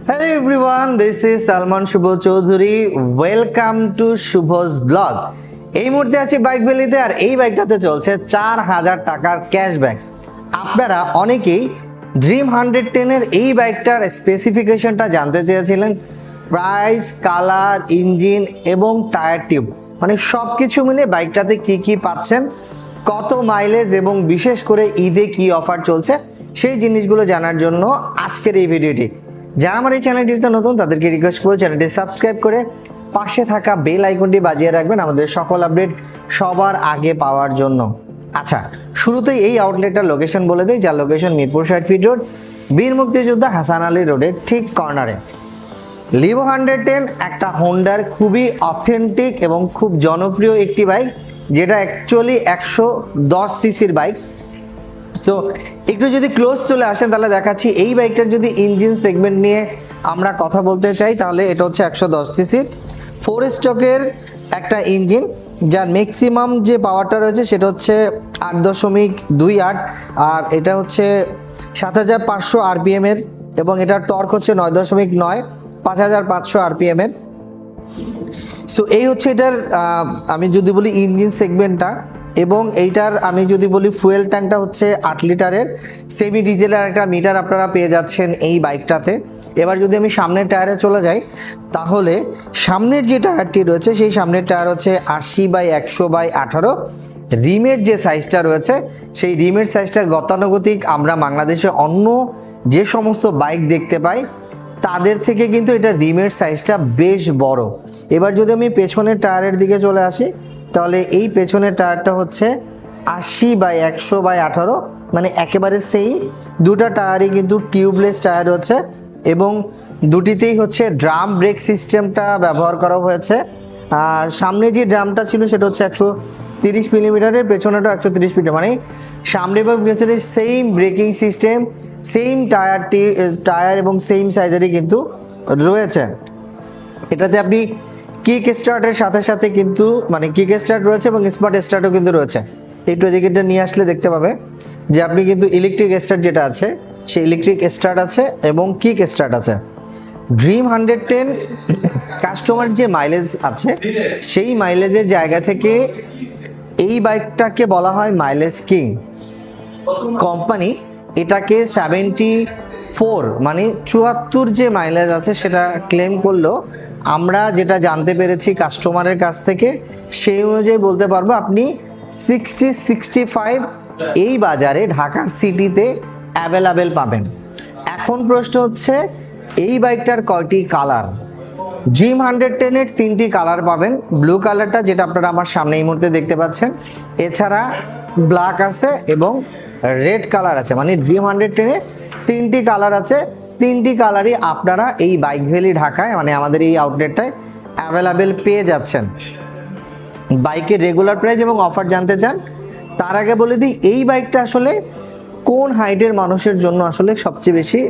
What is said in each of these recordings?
Hello everyone, this is Salman Shubho Choudhury. Welcome to Shubho's Blog. এই মুহূর্তে আছি bike ভ্যালিতে আর এই বাইকটাতে চলছে 4000 টাকার ক্যাশব্যাক। আপনারা অনেকেই ড্রিম 110 এর এই বাইকটার স্পেসিফিকেশনটা জানতে চেয়েছিলেন, প্রাইস, কালার, ইঞ্জিন এবং টায়ার টিউব, মানে সব কিছু মিলে বাইকটাতে কি কি পাচ্ছেন, কত মাইলেজ এবং বিশেষ করে ঈদে কি অফার চলছে সেই জিনিসগুলো জানার জন্য আজকের এই ভিডিওটি। যারা আমার এই চ্যানেলটিতে নতুন তাদেরকে রিকোয়েস্ট করে চ্যানেলটি সাবস্ক্রাইব করে পাশে থাকা বেল আইকনটি বাজিয়ে রাখবেন আমাদের সকল আপডেট সবার আগে পাওয়ার জন্য। আচ্ছা, শুরুতেই এই আউটলেটটার লোকেশন বলে দিই, যার লোকেশন মিরপুর 60 ফিট রোড, বীর মুক্তিযোদ্ধা হাসান আলী রোডের ঠিক কর্নারে। লিভো 110 একটা হোন্ডার খুবই অথেন্টিক এবং খুব জনপ্রিয় একটি বাইক, যেটা অ্যাকচুয়ালি 110 সিসির বাইক। সো একটু যদি ক্লোজ চলে আসেন তাহলে দেখাচ্ছি এই বাইকটার যদি ইঞ্জিন সেগমেন্ট নিয়ে আমরা কথা বলতে চাই তাহলে এটা হচ্ছে 110 সিসির 4 স্ট্রোকের একটা ইঞ্জিন, যার ম্যাক্সিমাম যে পাওয়ারটা রয়েছে সেটা হচ্ছে 8.28, আর এটা হচ্ছে 7500 আরপিএম এর, এবং এটার টর্ক হচ্ছে 9.9, 5500 আরপিএম এর। সো এই হচ্ছে এটার আমি যদি বলি ইঞ্জিন সেগমেন্টটা, এবং এইটার আমি যদি বলি ফুয়েল ট্যাঙ্কটা হচ্ছে 8 লিটারের সেমি ডিজেলের একটা মিটার আপনারা পেয়ে যাচ্ছেন এই বাইকটাতে। এবার যদি আমি সামনের টায়ারে চলে যাই তাহলে সামনের যে টায়ারটি রয়েছে সেই সামনের টায়ার হচ্ছে 80/100/18। রিমের যে সাইজটা রয়েছে সেই রিমের সাইজটা গতানুগতিক আমরা বাংলাদেশে অন্য যে সমস্ত বাইক দেখতে পাই তাদের থেকে কিন্তু এটা রিমের সাইজটা বেশ বড়। এবার যদি আমি পেছনের টায়ারের দিকে চলে আসি তাহলে এই পেছনের টায়ারটা হচ্ছে 80/100/18, মানে একেবারে সেই দুটা টায়ারই কিন্তু টিউবলেস টায়ার হচ্ছে, এবং দুটিতেই হচ্ছে ড্রাম ব্রেক সিস্টেমটা ব্যবহার করা হয়েছে। আর সামনে যে ড্রামটা ছিল সেটা হচ্ছে 130 মিলিমিটারের, পেছনেটা 130 মিলিমিটার, মানে সামনে এবং পেছনে same braking system, same tyre এবং সেম সাইজেরই কিন্তু রয়েছে। এটাতে আপনি কিক স্টার্টের সাথে সাথে কিন্তু মানে কিক স্টার্ট রয়েছে এবং স্মার্ট স্টার্টও কিন্তু রয়েছে। একটু এদিকে নিয়ে আসলে দেখতে পাবে যে আপনি কিন্তু ইলেকট্রিক স্টার্ট যেটা আছে সেই ইলেকট্রিক স্টার্ট আছে এবং কিক স্টার্ট আছে। ড্রিম 110 কাস্টমার যে মাইলেজ আছে সেই মাইলেজের জায়গা থেকে এই বাইকটাকে বলা হয় মাইলেজ কিং। কোম্পানি এটাকে 74 মানে 74 যে মাইলেজ আছে সেটা ক্লেম করলো। আমরা যেটা জানতে পেরেছি কাস্টমারের কাছ থেকে সেই অনুযায়ী বলতে পারবো আপনি 60-65 এই বাজারে ঢাকা সিটিতে অ্যাভেলেবেল পাবেন। এখন প্রশ্ন হচ্ছে এই বাইকটার কয়টি কালার? ড্রিম 110 এর 3টি কালার পাবেন। ব্লু কালারটা যেটা আপনারা আমার সামনে এই মুহূর্তে দেখতে পাচ্ছেন, এছাড়া ব্ল্যাক আছে এবং রেড কালার আছে, মানে ড্রিম 110 এ 3টি কালার আছে। 3টি কালারই আপনারা এই বাইক ভ্যালি ঢাকায় মানে আমাদের এই আউটলেটটায় অ্যাভেলেবেল পেয়ে যাচ্ছেন। বাইকের রেগুলার প্রাইস এবং অফার জানতে চান তার আগে বলে দিই এই বাইকটা আসলে কোন হাইটের মানুষের জন্য আসলে সবচেয়ে বেশি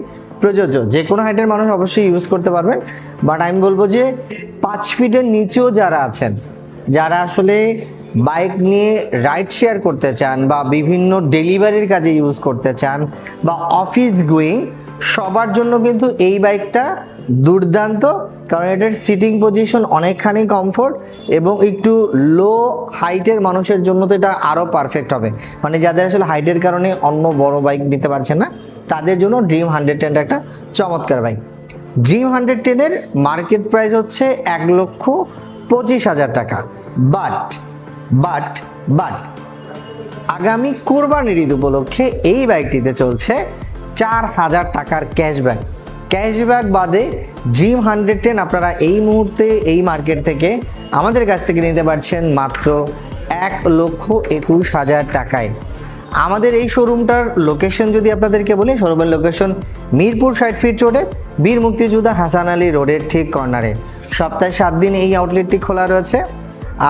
প্রযোজ্য। যে কোনো হাইটের মানুষ অবশ্যই ইউজ করতে পারবেন, বাট আমি বলবো যে 5 ফিটের নিচেও যারা আছেন, যারা আসলে বাইক নিয়ে রাইড শেয়ার করতে চান বা বিভিন্ন ডেলিভারির কাজে ইউজ করতে চান বা অফিস গোয়িং, সবার জন্য কিন্তু এই বাইকটা দুর্দান্ত, কারণ এটার সিটিং পজিশন অনেকখানি কমফোর্ট এবং একটু লো হাইটের মানুষের জন্য তো এটা আরও পারফেক্ট হবে। মানে যাদের আসলে হাইটের কারণে অন্য বড় বাইক নিতে পারছে না তাদের জন্য ড্রিম 110 একটা চমৎকার বাইক। ড্রিম 110 এর মার্কেট প্রাইস হচ্ছে 1,25,000 টাকা, বাট আগামী কোরবানির ঈদ উপলক্ষে এই বাইকটিতে চলছে 4000 টাকার ক্যাশব্যাক বাদে ড্রিম 110 আপনারা এই মুহূর্তে এই মার্কেট থেকে আমাদের কাছ থেকে নিতে পারছেন মাত্র 1,21,000 টাকায়। আমাদের এই শোরুমটার লোকেশন যদি আপনাদেরকে বলি, শোরুমের লোকেশন মিরপুর 60 ফিট রোডে, বীর মুক্তিযোদ্ধা হাসান আলী রোডের ঠিক কর্নারে। সপ্তাহে 7 দিন এই আউটলেটটি খোলা রয়েছে।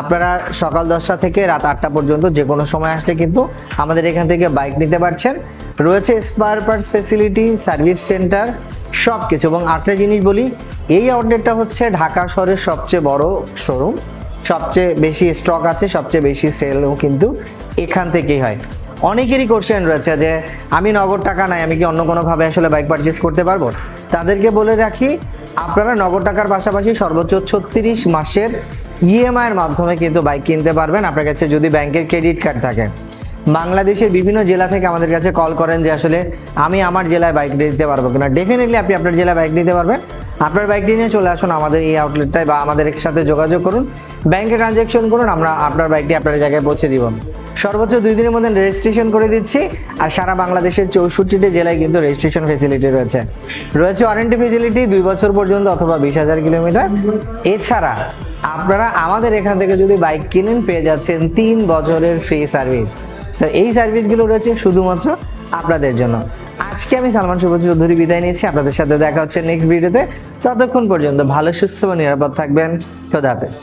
আপনারা সকাল 10টা থেকে রাত 8টা পর্যন্ত যে কোনো সময় আসলে কিন্তু আমাদের এখান থেকে বাইক নিতে পারছেন। রয়েছে spare parts facility, service centre, সব কিছু। এবং আরেকটা জিনিস বলি, এই আউটলেটটা হচ্ছে ঢাকা শহরের সবচেয়ে বড় শোরুম, সবচেয়ে বেশি স্টক আছে, সবচেয়ে বেশি সেলও কিন্তু এখান থেকেই হয়। অনেকেরই কোশ্চেন রয়েছে যে আমি নগদ টাকা নাই, আমি কি অন্য কোনোভাবে আসলে বাইক পারচেস করতে পারবো? তাদেরকে বলে রাখি, আপনারা নগদ টাকার পাশাপাশি সর্বোচ্চ 36 মাসের ইএমআই এর মাধ্যমে কিন্তু বাইক কিনতে পারবেন। আপনার কাছে যদি ব্যাংকের ক্রেডিট কার্ড থাকে। বাংলাদেশের বিভিন্ন জেলা থেকে আমাদের কাছে কল করেন যে আসলে আমি আমার জেলায় বাইক দিতে পারবো কিনা। ডেফিনেটলি আপনি আপনার জেলায় বাইক দিতে পারবেন। আপনার বাইকটি নিয়ে চলে আসুন আমাদের এই আউটলেটটায় বা আমাদের সাথে যোগাযোগ করুন, ব্যাংকে ট্রানজ্যাকশন করুন, আমরা আপনার বাইকটি আপনার জায়গায় পৌঁছে দিব। সর্বোচ্চ 2 দিনের মধ্যে রেজিস্ট্রেশন করে দিচ্ছি। আর সারা বাংলাদেশের 64টি জেলায় কিন্তু রেজিস্ট্রেশন ফেসিলিটি রয়েছে। ওয়ারেন্টি ফেসিলিটি 2 বছর পর্যন্ত অথবা 20,000 কিলোমিটার। এছাড়া আপনারা আমাদের এখান থেকে যদি বাইক কিনেন পেয়ে যাচ্ছেন 3 বছরের ফ্রি সার্ভিস। সো এই সার্ভিসগুলো রয়েছে শুধুমাত্র আপনাদের জন্য। আজকে আমি সালমান শুভ চৌধুরী বিদায় নিচ্ছি। আপনাদের সাথে দেখা হচ্ছে নেক্সট ভিডিওতে। ততক্ষণ পর্যন্ত ভালো, সুস্থ ও নিরাপদ থাকবেন। খোদা হাফেজ।